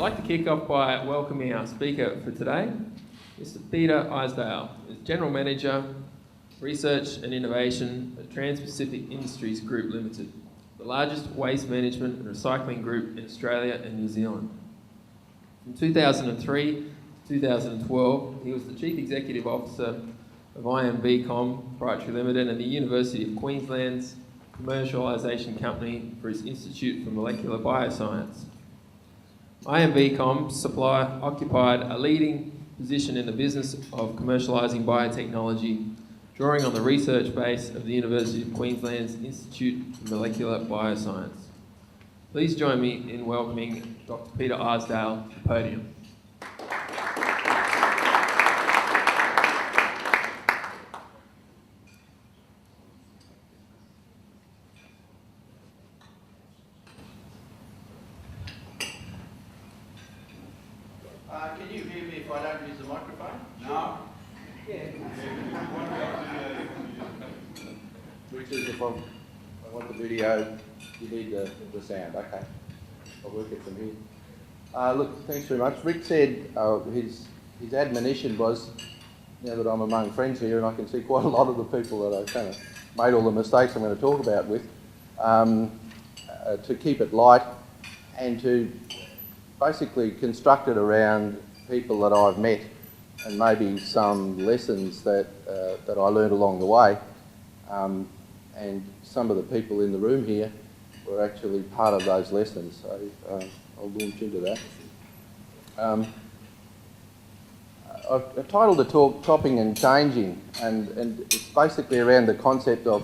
like to kick off by welcoming our speaker for today, Mr. Peter Isdale, General Manager, Research and Innovation at Transpacific Industries Group Limited, the largest waste management and recycling group in Australia and New Zealand. From 2003 to 2012, he was the Chief Executive Officer of IMVcom Proprietary Limited and the University of Queensland's commercialisation company for its Institute for Molecular Bioscience. IMVcom occupied a leading position in the business of commercialising biotechnology, drawing on the research base of the University of Queensland's Institute for Molecular Bioscience. Please join me in welcoming Dr. Peter Isdale to the podium. Can you hear me if I don't use the microphone? No. Yeah. Which is if I want the video, you need the sound. Okay. I'll work it from here. Look, thanks very much. Rick said his admonition was, now that I'm among friends here and I can see quite a lot of the people that I've kind of made all the mistakes I'm going to talk about with, to keep it light and to basically construct it around people that I've met and maybe some lessons that I learned along the way. And some of the people in the room here were actually part of those lessons, so I'll launch into that. I've titled the talk Chopping and Changing, and it's basically around the concept of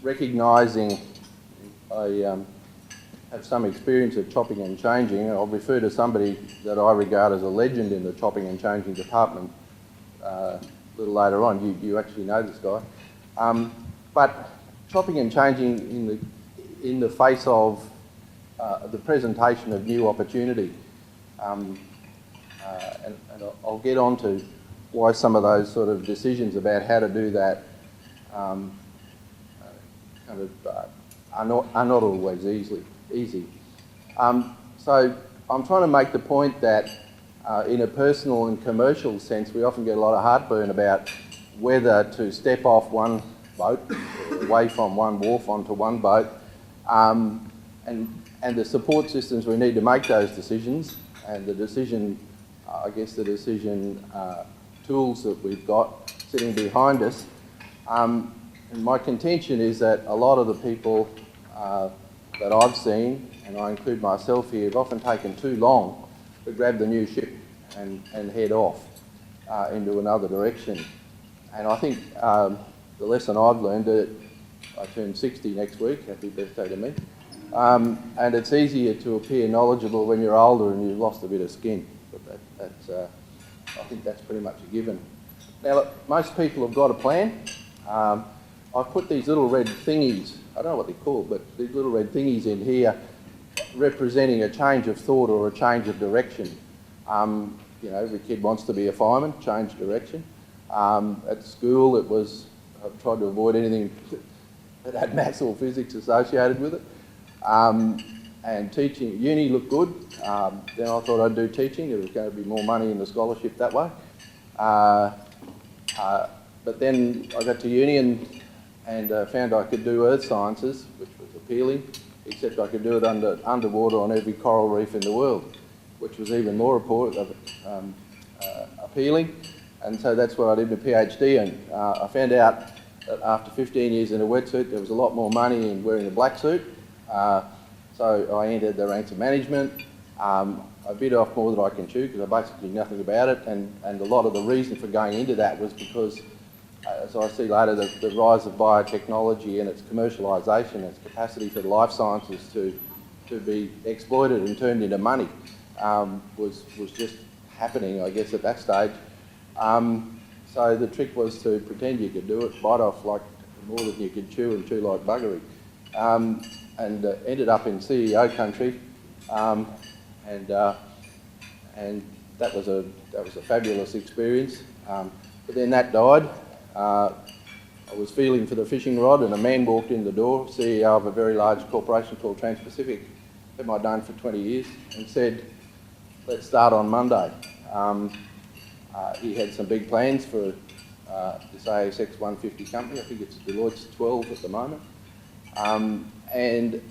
recognising I have some experience of chopping and changing. I'll refer to somebody that I regard as a legend in the chopping and changing department a little later on. You actually know this guy. But chopping and changing in the face of the presentation of new opportunity. And I'll get on to why some of those sort of decisions about how to do that are not always easy. So I'm trying to make the point that in a personal and commercial sense, we often get a lot of heartburn about whether to step off one boat, away from one wharf onto one boat, and the support systems we need to make those decisions, and the decision tools that we've got sitting behind us. And my contention is that a lot of the people that I've seen, and I include myself here, have often taken too long to grab the new ship and head off into another direction. And I think the lesson I've learned, I turn 60 next week, happy birthday to me, and it's easier to appear knowledgeable when you're older and you've lost a bit of skin. But I think that's pretty much a given. Now, look, most people have got a plan. I've put these little red thingies, I don't know what they're called, but these little red thingies in here representing a change of thought or a change of direction. You know, every kid wants to be a fireman, change direction. At school I've tried to avoid anything that had maths or physics associated with it. And teaching, uni looked good. Then I thought I'd do teaching, there was going to be more money in the scholarship that way. But then I got to uni and found I could do earth sciences, which was appealing, except I could do it underwater on every coral reef in the world, which was even more appealing. And so that's what I did a PhD in. I found out that after 15 years in a wetsuit, there was a lot more money in wearing a black suit. So I entered the ranks of management. I bit off more than I can chew because I basically knew nothing about it. And a lot of the reason for going into that was because, as I see later, the rise of biotechnology and its commercialisation, its capacity for the life sciences to be exploited and turned into money was just happening, I guess, at that stage. So the trick was to pretend you could do it, bite off like more than you could chew and chew like buggery. And ended up in CEO country, and that was a fabulous experience. But then that died. I was feeling for the fishing rod, and a man walked in the door, CEO of a very large corporation called Transpacific, had my known for 20 years, and said, let's start on Monday. He had some big plans for this ASX 150 company. I think it's Deloitte's 12 at the moment. And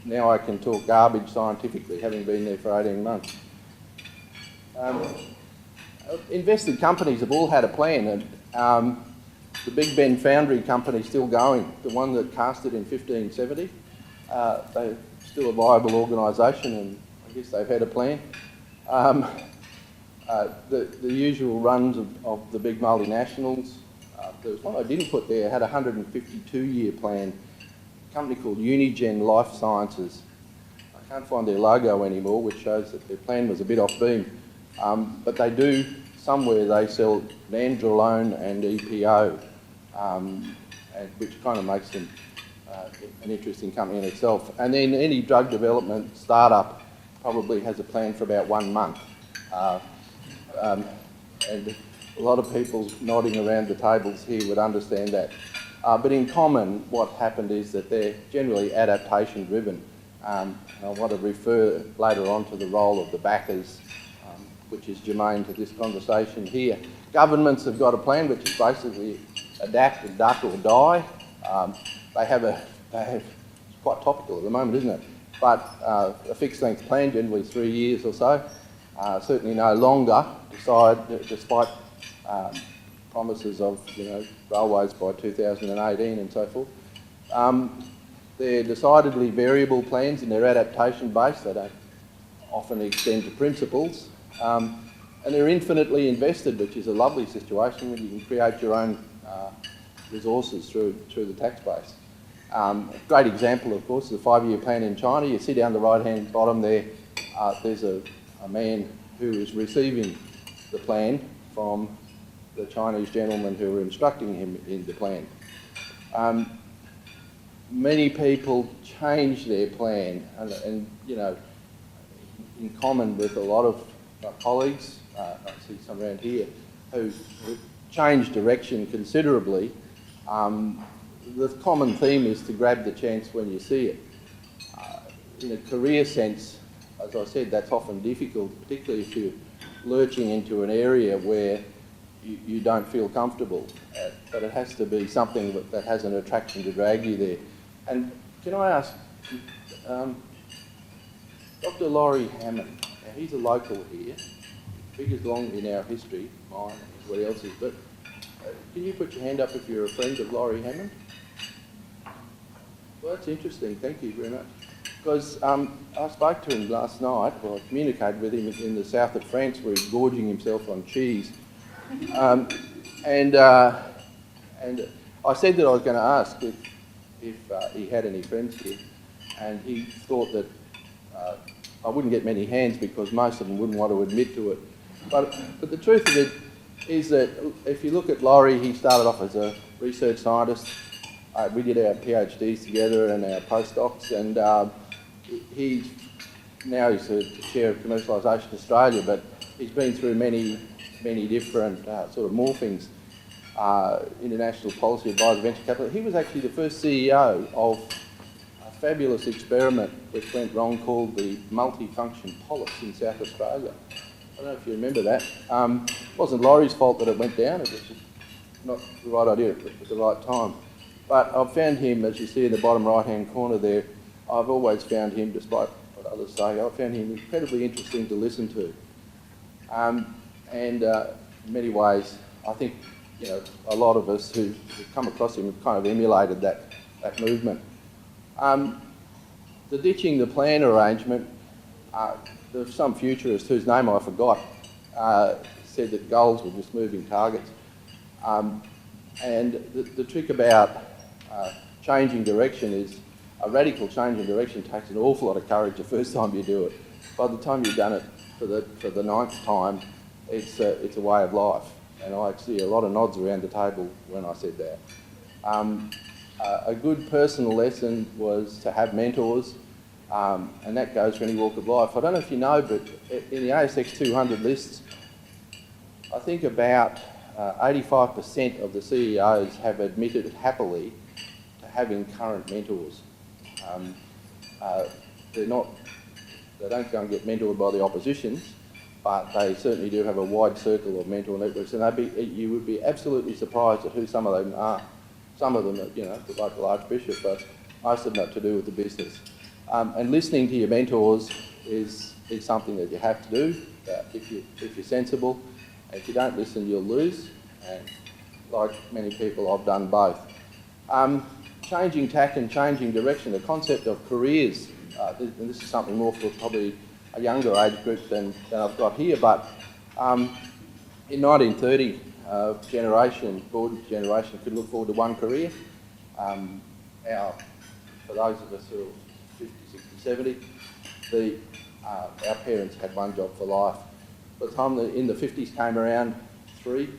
now I can talk garbage scientifically, having been there for 18 months. Invested companies have all had a plan, and the Big Ben Foundry company is still going, the one that cast it in 1570. They're still a viable organisation, and I guess they've had a plan. The usual runs of the big multinationals. There was one I didn't put there, had a 152-year plan, a company called Unigen Life Sciences. I can't find their logo anymore, which shows that their plan was a bit off beam. But they do, somewhere they sell nandrolone and EPO, which kind of makes them an interesting company in itself. And then any drug development startup probably has a plan for about 1 month. And a lot of people nodding around the tables here would understand that. But in common, what happened is that they're generally adaptation driven. And I want to refer later on to the role of the backers, which is germane to this conversation here. Governments have got a plan which is basically adapt, duck or die. It's quite topical at the moment, isn't it? But a fixed length plan, generally 3 years or so, certainly no longer, despite promises of railways by 2018 and so forth. They're decidedly variable plans in their adaptation base. They don't often extend to principles. And they're infinitely invested, which is a lovely situation when you can create your own resources through the tax base. A great example, of course, is the 5-year plan in China. You see down the right-hand bottom there, there's a man who is receiving the plan from the Chinese gentlemen who are instructing him in the plan. Many people change their plan, and in common with a lot of my colleagues, I see some around here, who've changed direction considerably. The common theme is to grab the chance when you see it. In a career sense, as I said, that's often difficult, particularly if you're lurching into an area where you don't feel comfortable. But it has to be something that has an attraction to drag you there. And can I ask, Dr. Laurie Hammond, now he's a local here, biggest long in our history, mine and everybody else's, but can you put your hand up if you're a friend of Laurie Hammond? Well, that's interesting, thank you very much. Because I spoke to him last night, well, I communicated with him in the south of France where he's gorging himself on cheese. And I said that I was going to ask if he had any friends here, and he thought that I wouldn't get many hands because most of them wouldn't want to admit to it. But the truth of it is that if you look at Laurie, he started off as a research scientist. We did our PhDs together and our postdocs, and he's the chair of Commercialisation Australia, but he's been through many different sort of morphings. International Policy Advisor, Venture Capital. He was actually the first CEO of a fabulous experiment which went wrong called the multifunction polyps in South Australia. I don't know if you remember that. It wasn't Laurie's fault that it went down, it was just not the right idea at the right time. But I've found him, as you see in the bottom right-hand corner there, I've always found him, despite what others say, I've found him incredibly interesting to listen to. And in many ways, I think a lot of us who've come across him have kind of emulated that movement. The ditching the plan arrangement, there's some futurist whose name I forgot, said that goals were just moving targets. And the trick about changing direction is a radical change in direction takes an awful lot of courage the first time you do it. By the time you've done it for the 9th time, it's a way of life. And I see a lot of nods around the table when I said that. A good personal lesson was to have mentors, and that goes for any walk of life. I don't know if you know, but in the ASX 200 lists, I think about 85% of the CEOs have admitted happily to having current mentors. They don't go and get mentored by the oppositions. but they certainly do have a wide circle of mentor networks, and you would be absolutely surprised at who some of them are. Some of them are, the local archbishop, but most of them have to do with the business. And listening to your mentors is something that you have to do if you're sensible. If you don't listen, you'll lose. And like many people, I've done both. Changing tack and changing direction, the concept of careers, and this is something more for probably a younger age group than I've got here, but in 1930, Gordon's generation could look forward to one career. For those of us who are 50, 60, 70, our parents had one job for life. By the time in the 50s came around, three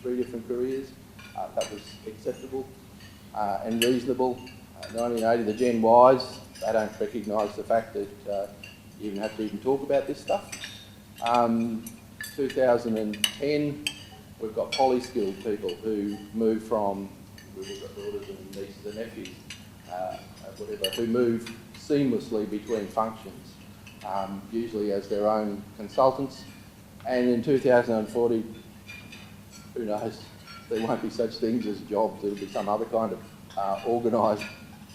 different careers. That was acceptable and reasonable. 1980, the Gen Ys, they don't recognise the fact that you even have to even talk about this stuff. 2010, we've got poly-skilled people who move from, we've got daughters and nieces and nephews, who move seamlessly between functions, usually as their own consultants. And in 2040, who knows, there won't be such things as jobs, it'll be some other kind of organised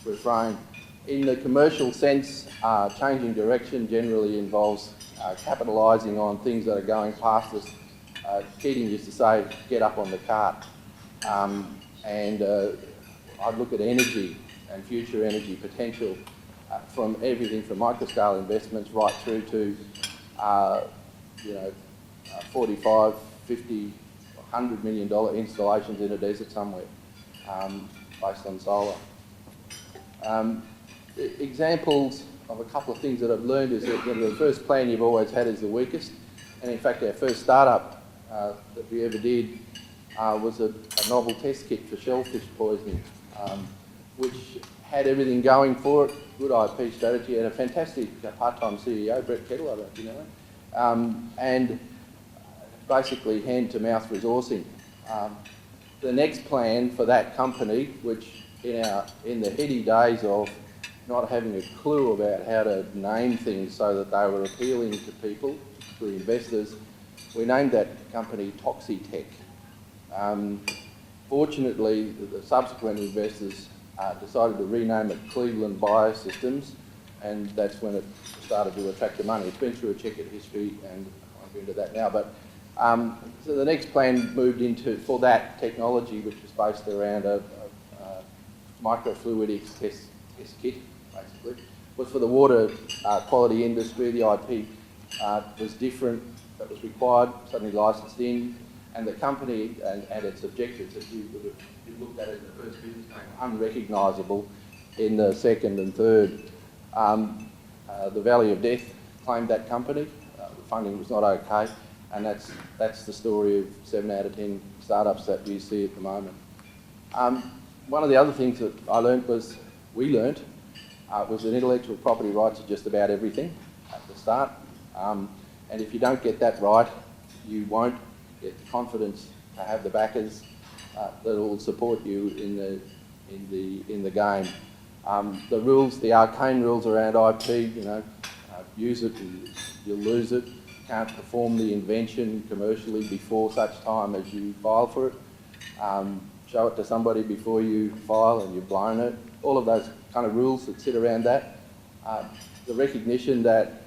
refrain. In the commercial sense, changing direction generally involves capitalising on things that are going past us. Keating used to say, get up on the cart. And I'd look at energy and future energy potential from everything from microscale investments right through to 45, 50, $100 million installations in a desert somewhere based on solar. Examples of a couple of things that I've learned is that the first plan you've always had is the weakest, and in fact our first startup that we ever did was a novel test kit for shellfish poisoning, which had everything going for it, good IP strategy, and a fantastic part-time CEO, Brett Kettle, I don't know if you know him, and basically hand-to-mouth resourcing. The next plan for that company, which in the heady days of not having a clue about how to name things so that they were appealing to people, to investors, we named that company Toxitech. Fortunately, the subsequent investors decided to rename it Cleveland Biosystems, and that's when it started to attract the money. It's been through a checkered history, and I won't go into that now, but so the next plan moved into, for that technology, which was based around a microfluidics test kit, basically, was for the water quality industry. The IP was different, that was required, suddenly licensed in, and the company and its objectives, if you looked at it in the first business plan, unrecognisable in the second and third. The Valley of Death claimed that company. The funding was not okay, and that's the story of 7 out of 10 startups that you see at the moment. One of the other things that we learnt was that intellectual property rights are just about everything at the start. And if you don't get that right, you won't get the confidence to have the backers that will support you in the game. The rules, the arcane rules around IP, use it, you'll lose it. Can't perform the invention commercially before such time as you file for it. Show it to somebody before you file and you've blown it. All of those kind of rules that sit around that. The recognition that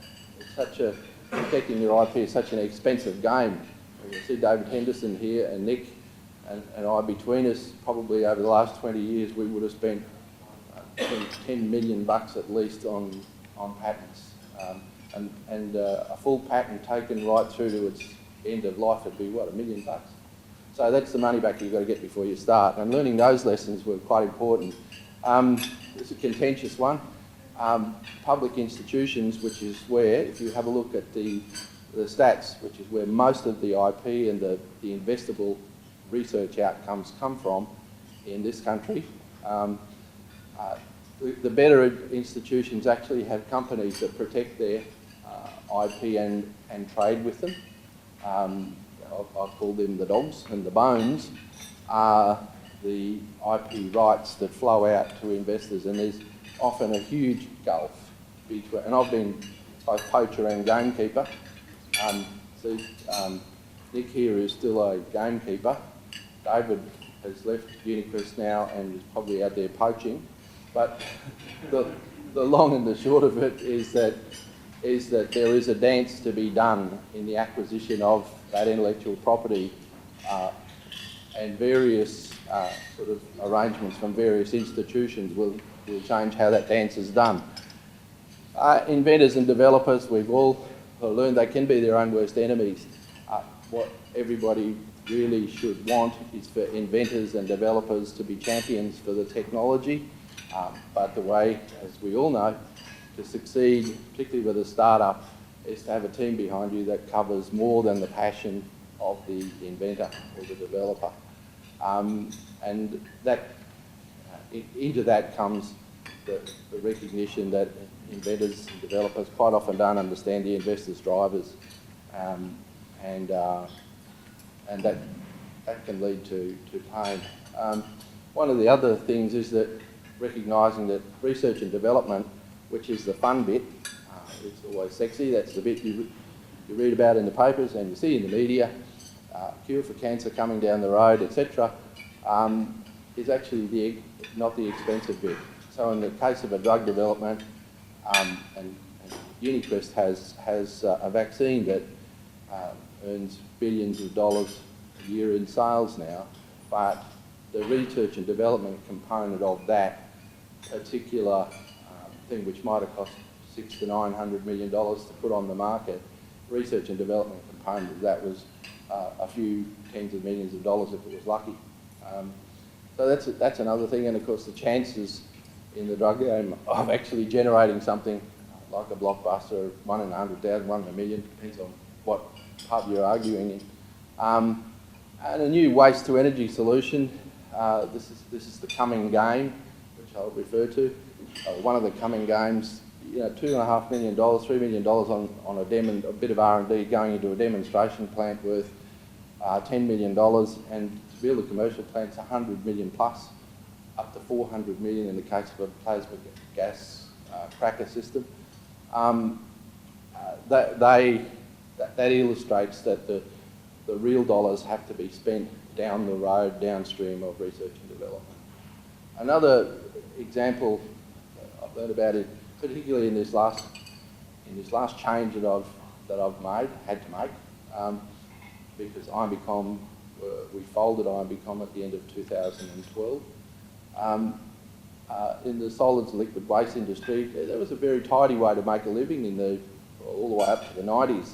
protecting your IP is such an expensive game. You see David Henderson here and Nick and I, between us, probably over the last 20 years, we would have spent $10 million at least on patents. And a full patent taken right through to its end of life would be, $1 million? So that's the money back you've got to get before you start. And learning those lessons were quite important. It's a contentious one. Public institutions, which is where, if you have a look at the stats, which is where most of the IP and the investable research outcomes come from in this country, the better institutions actually have companies that protect their IP and trade with them. I've called them the dogs, and the bones are the IP rights that flow out to investors, and there's often a huge gulf between, and I've been both poacher and gamekeeper, So Nick here is still a gamekeeper. David has left Unicrest now and is probably out there poaching. But the long and the short of it is that there is a dance to be done in the acquisition of that intellectual property, and various sort of arrangements from various institutions will change how that dance is done. Inventors and developers, we've all learned they can be their own worst enemies. What everybody really should want is for inventors and developers to be champions for the technology, but the way, as we all know, to succeed, particularly with a startup, is to have a team behind you that covers more than the passion of the inventor or the developer. And that into that comes the recognition that inventors and developers quite often don't understand the investors' drivers, and that can lead to pain. One of the other things is that recognising that research and development, which is the fun bit, it's always sexy, that's the bit you read about in the papers and you see in the media, cure for cancer coming down the road, etc., is actually not the expensive bit. So in the case of a drug development, and Unicrest has a vaccine that earns billions of dollars a year in sales now, but the research and development component of that particular thing, which might have cost $600 to $900 million to put on the market, research and development component of that was a few tens of millions of dollars if it was lucky. So that's another thing, and of course the chances in the drug game of actually generating something like a blockbuster, 1 in 100,000, 1 in a million, depends on what pub you're arguing in. And a new waste to energy solution. This is the coming game, which I'll refer to. One of the coming games, $2.5 million, $3 million on a bit of R&D going into a demonstration plant worth $10 million, and to build a commercial plant, it's $100 million plus, up to $400 million in the case of a plasma gas cracker system. That illustrates that the real dollars have to be spent down the road, downstream of research and development. Another example I've learned about it, particularly in this last change that I've had to make, because Imbicom, we folded Imbicom at the end of 2012. In the solids and liquid waste industry, there was a very tidy way to make a living all the way up to the 90s.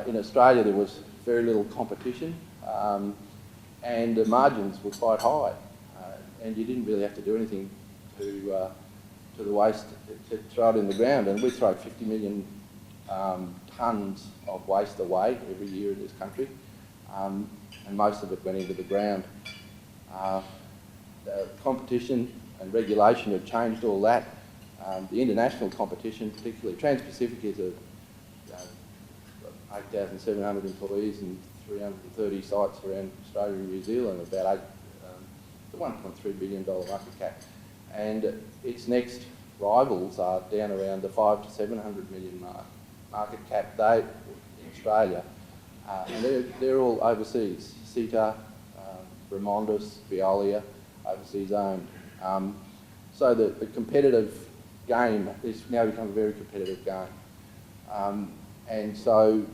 In Australia, there was very little competition, and the margins were quite high, and you didn't really have to do anything to the waste to throw it in the ground. And we throw 50 million tonnes of waste away every year in this country, and most of it went into the ground. The competition and regulation have changed all that. The international competition, particularly Transpacific, is 8,700 employees and 330 sites around Australia and New Zealand, about the $1.3 billion market cap. And its next rivals are down around the 500 to 700 million market cap in Australia. And they're all overseas. CETA, Remondis, Veolia, overseas owned. So the competitive game has now become a very competitive game. And so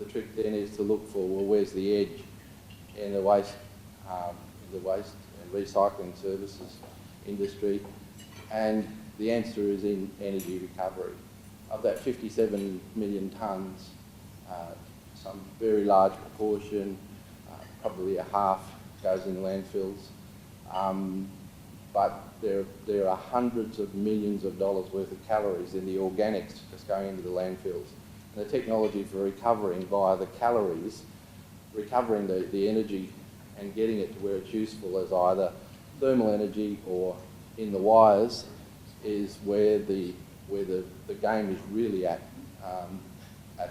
the trick then is to look for, well, where's the edge in the waste and recycling services industry? And the answer is in energy recovery. Of that 57 million tonnes, some very large proportion, probably a half, goes in landfills. But there are hundreds of millions of dollars worth of calories in the organics just going into the landfills. And the technology for recovering via the calories, recovering the energy and getting it to where it's useful as either thermal energy or in the wires, is where the game is really at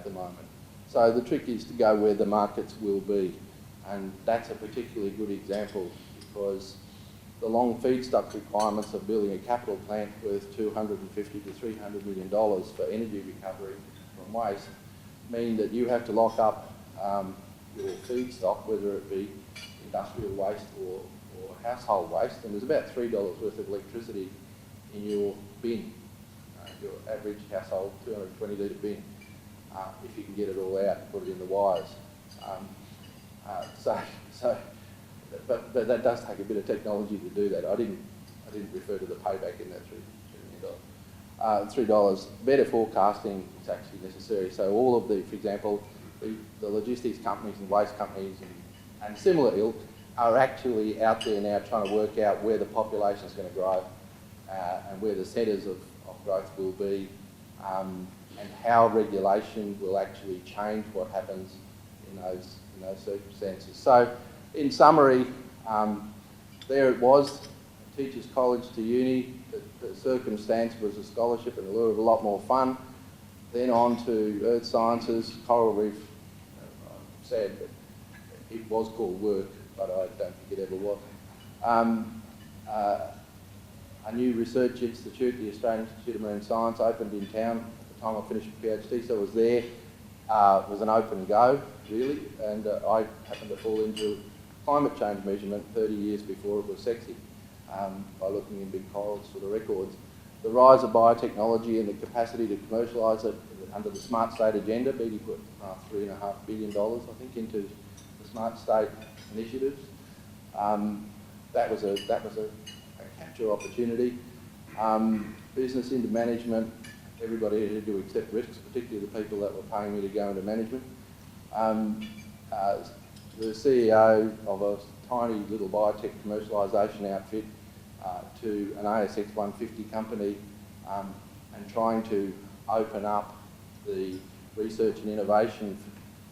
the moment. So the trick is to go where the markets will be, and that's a particularly good example because the long feedstock requirements of building a capital plant worth $250 to $300 million for energy recovery from waste mean that you have to lock up your feedstock, whether it be industrial waste or household waste, and there's about $3 worth of electricity in your bin, your average household 220 litre bin, if you can get it all out and put it in the wires. But that does take a bit of technology to do that. I didn't refer to the payback in that $3 million. $3. Better forecasting is actually necessary. So all of the, for example, the logistics companies and waste companies and similar ilk are actually out there now trying to work out where the population is going to grow and where the centres of growth will be, and how regulation will actually change what happens in those circumstances. So, in summary, there it was, Teachers College to uni. The circumstance was a scholarship and a lot more fun. Then on to Earth Sciences, Coral Reef. Sad, but it was called work, but I don't think it ever was. A new research institute, the Australian Institute of Marine Science, opened in town at the time I finished my PhD, so I was there. It was an open go, really, and I happened to fall into climate change measurement 30 years before it was sexy, by looking in big corals for the records. The rise of biotechnology and the capacity to commercialise it under the Smart State agenda. BD put $3.5 billion, I think, into the Smart State initiatives. That was a capture opportunity. Business into management. Everybody had to accept risks, particularly the people that were paying me to go into management. The CEO of a tiny little biotech commercialisation outfit to an ASX 150 company, and trying to open up the research and innovation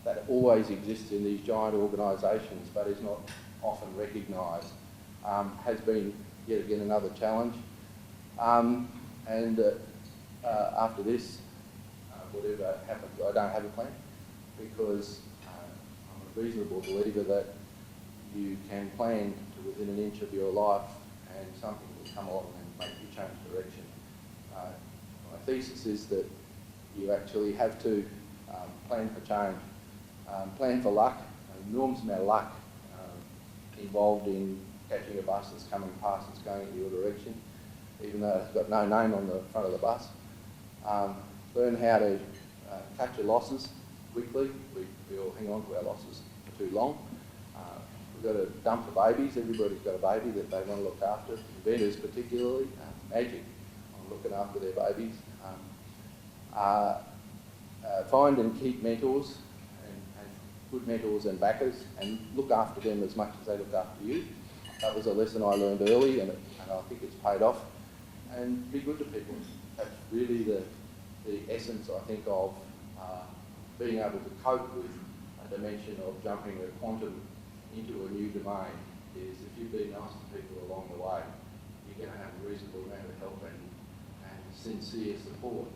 that always exists in these giant organisations but is not often recognised, has been yet again another challenge. After this, whatever happens, I don't have a plan, because I'm a reasonable believer that you can plan to within an inch of your life and something will come along and make you change direction. My thesis is that you actually have to plan for change, plan for luck. An enormous amount of luck involved in catching a bus that's coming past, that's going in your direction, even though it's got no name on the front of the bus. Learn how to cut your losses quickly. We all hang on to our losses for too long. We've got to dump the babies. Everybody's got a baby that they want to look after. Inventors particularly, magic on looking after their babies. Find and keep mentors, and good mentors and backers, and look after them as much as they look after you. That was a lesson I learned early, and I think it's paid off. And be good to people. That's really the essence, I think, of being able to cope with a dimension of jumping a quantum into a new domain. Is if you've been nice to people along the way, you're going to have a reasonable amount of help and sincere support.